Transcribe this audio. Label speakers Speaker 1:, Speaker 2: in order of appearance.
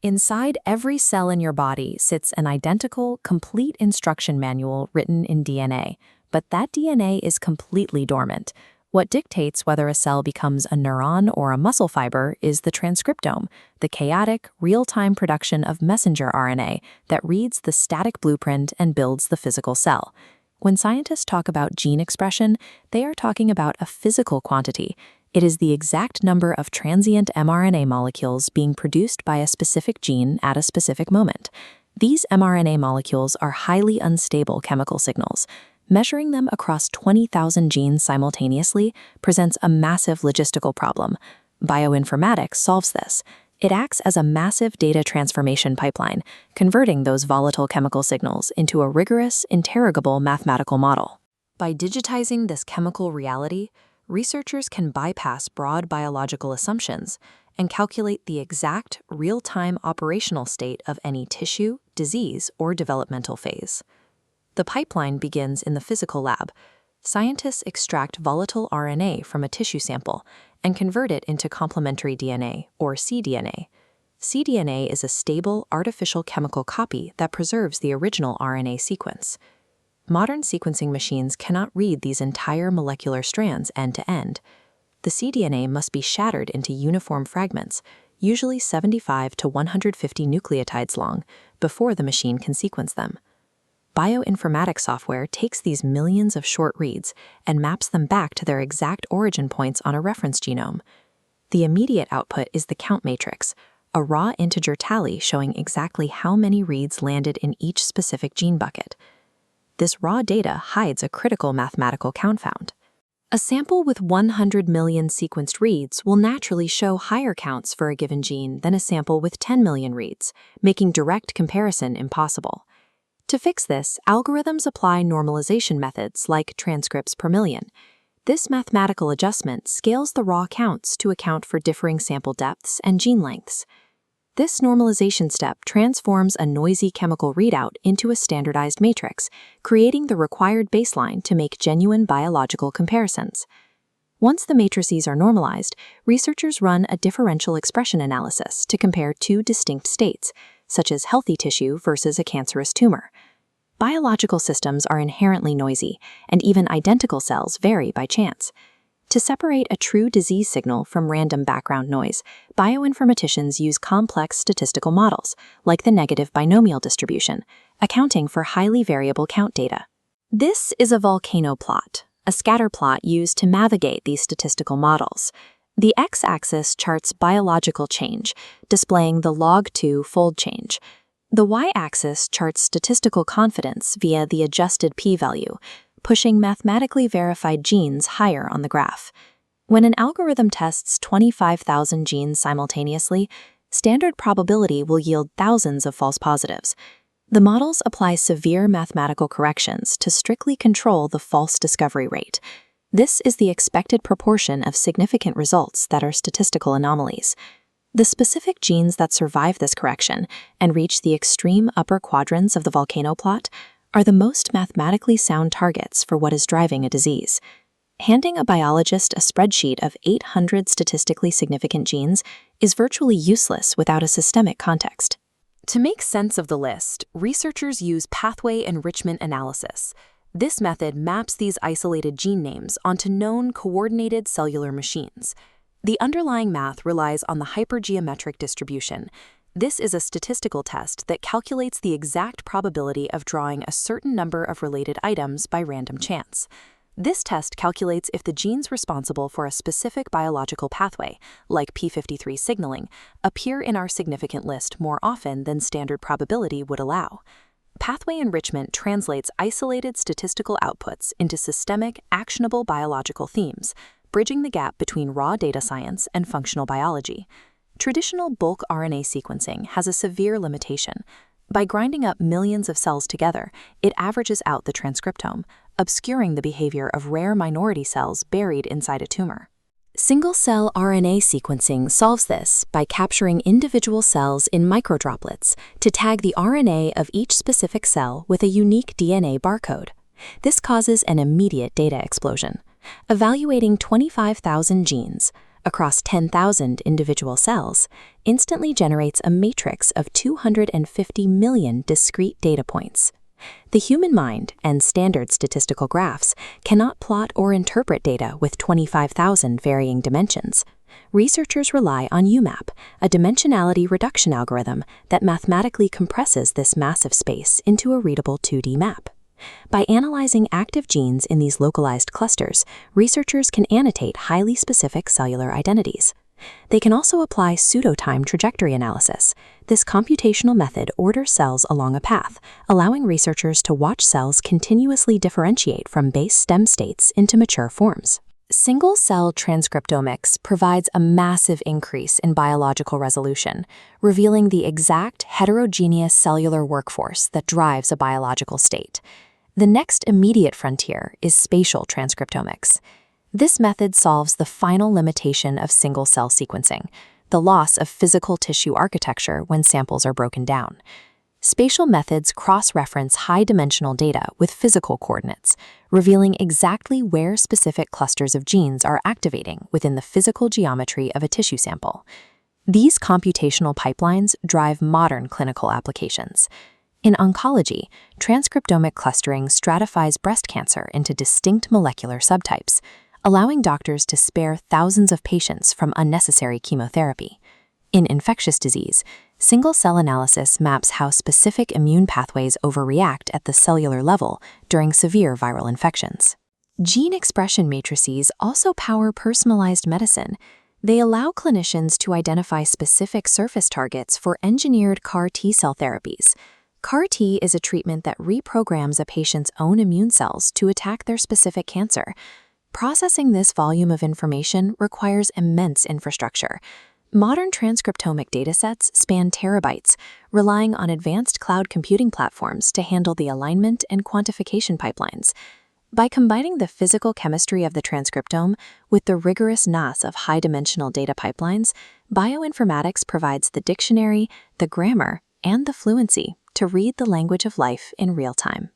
Speaker 1: Inside every cell in your body sits an identical, complete instruction manual written in DNA, but that DNA is completely dormant. What dictates whether a cell becomes a neuron or a muscle fiber is the transcriptome, the chaotic, real-time production of messenger RNA that reads the static blueprint and builds the physical cell. When scientists talk about gene expression, they are talking about a physical quantity. It is the exact number of transient mRNA molecules being produced by a specific gene at a specific moment. These mRNA molecules are highly unstable chemical signals. Measuring them across 20,000 genes simultaneously presents a massive logistical problem. Bioinformatics solves this. It acts as a massive data transformation pipeline, converting those volatile chemical signals into a rigorous, interrogable mathematical model. By digitizing this chemical reality, researchers can bypass broad biological assumptions and calculate the exact, real-time operational state of any tissue, disease, or developmental phase. The pipeline begins in the physical lab. Scientists extract volatile RNA from a tissue sample and convert it into complementary DNA, or cDNA. cDNA is a stable, artificial chemical copy that preserves the original RNA sequence. Modern sequencing machines cannot read these entire molecular strands end to end. The cDNA must be shattered into uniform fragments, usually 75 to 150 nucleotides long, before the machine can sequence them. Bioinformatics software takes these millions of short reads and maps them back to their exact origin points on a reference genome. The immediate output is the count matrix, a raw integer tally showing exactly how many reads landed in each specific gene bucket. This raw data hides a critical mathematical confound. A sample with 100 million sequenced reads will naturally show higher counts for a given gene than a sample with 10 million reads, making direct comparison impossible. To fix this, algorithms apply normalization methods like transcripts per million. This mathematical adjustment scales the raw counts to account for differing sample depths and gene lengths. This normalization step transforms a noisy chemical readout into a standardized matrix, creating the required baseline to make genuine biological comparisons. Once the matrices are normalized, researchers run a differential expression analysis to compare two distinct states, such as healthy tissue versus a cancerous tumor. Biological systems are inherently noisy, and even identical cells vary by chance. To separate a true disease signal from random background noise, bioinformaticians use complex statistical models, like the negative binomial distribution, accounting for highly variable count data. This is a Volcano plot, a scatter plot used to navigate these statistical models. The x-axis charts biological change, displaying the log2 fold change. The y-axis charts statistical confidence via the adjusted p-value, pushing mathematically verified genes higher on the graph. When an algorithm tests 25,000 genes simultaneously, standard probability will yield thousands of false positives. The models apply severe mathematical corrections to strictly control the false discovery rate. This is the expected proportion of significant results that are statistical anomalies. The specific genes that survive this correction and reach the extreme upper quadrants of the Volcano plot are the most mathematically sound targets for what is driving a disease. Handing a biologist a spreadsheet of 800 statistically significant genes is virtually useless without a systemic context. To make sense of the list, researchers use pathway enrichment analysis. This method maps these isolated gene names onto known coordinated cellular machines. The underlying math relies on the hypergeometric distribution. This is a statistical test that calculates the exact probability of drawing a certain number of related items by random chance. This test calculates if the genes responsible for a specific biological pathway, like p53 signaling, appear in our significant list more often than standard probability would allow. Pathway enrichment translates isolated statistical outputs into systemic, actionable biological themes, bridging the gap between raw data science and functional biology. Traditional bulk RNA sequencing has a severe limitation. By grinding up millions of cells together, it averages out the transcriptome, obscuring the behavior of rare minority cells buried inside a tumor. Single-cell RNA sequencing solves this by capturing individual cells in microdroplets to tag the RNA of each specific cell with a unique DNA barcode. This causes an immediate data explosion. Evaluating 25,000 genes, across 10,000 individual cells, instantly generates a matrix of 250 million discrete data points. The human mind and standard statistical graphs cannot plot or interpret data with 25,000 varying dimensions. Researchers rely on UMAP, a dimensionality reduction algorithm that mathematically compresses this massive space into a readable 2D map. By analyzing active genes in these localized clusters, researchers can annotate highly specific cellular identities. They can also apply pseudotime trajectory analysis. This computational method orders cells along a path, allowing researchers to watch cells continuously differentiate from base stem states into mature forms. Single-cell transcriptomics provides a massive increase in biological resolution, revealing the exact heterogeneous cellular workforce that drives a biological state. The next immediate frontier is spatial transcriptomics. This method solves the final limitation of single-cell sequencing, the loss of physical tissue architecture when samples are broken down. Spatial methods cross-reference high-dimensional data with physical coordinates, revealing exactly where specific clusters of genes are activating within the physical geometry of a tissue sample. These computational pipelines drive modern clinical applications. In oncology, transcriptomic clustering stratifies breast cancer into distinct molecular subtypes, allowing doctors to spare thousands of patients from unnecessary chemotherapy. In infectious disease, single-cell analysis maps how specific immune pathways overreact at the cellular level during severe viral infections. Gene expression matrices also power personalized medicine. They allow clinicians to identify specific surface targets for engineered CAR T-cell therapies. CAR T is a treatment that reprograms a patient's own immune cells to attack their specific cancer. Processing this volume of information requires immense infrastructure. Modern transcriptomic datasets span terabytes, relying on advanced cloud computing platforms to handle the alignment and quantification pipelines. By combining the physical chemistry of the transcriptome with the rigorous NAS of high-dimensional data pipelines, bioinformatics provides the dictionary, the grammar, and the fluency to read the language of life in real time.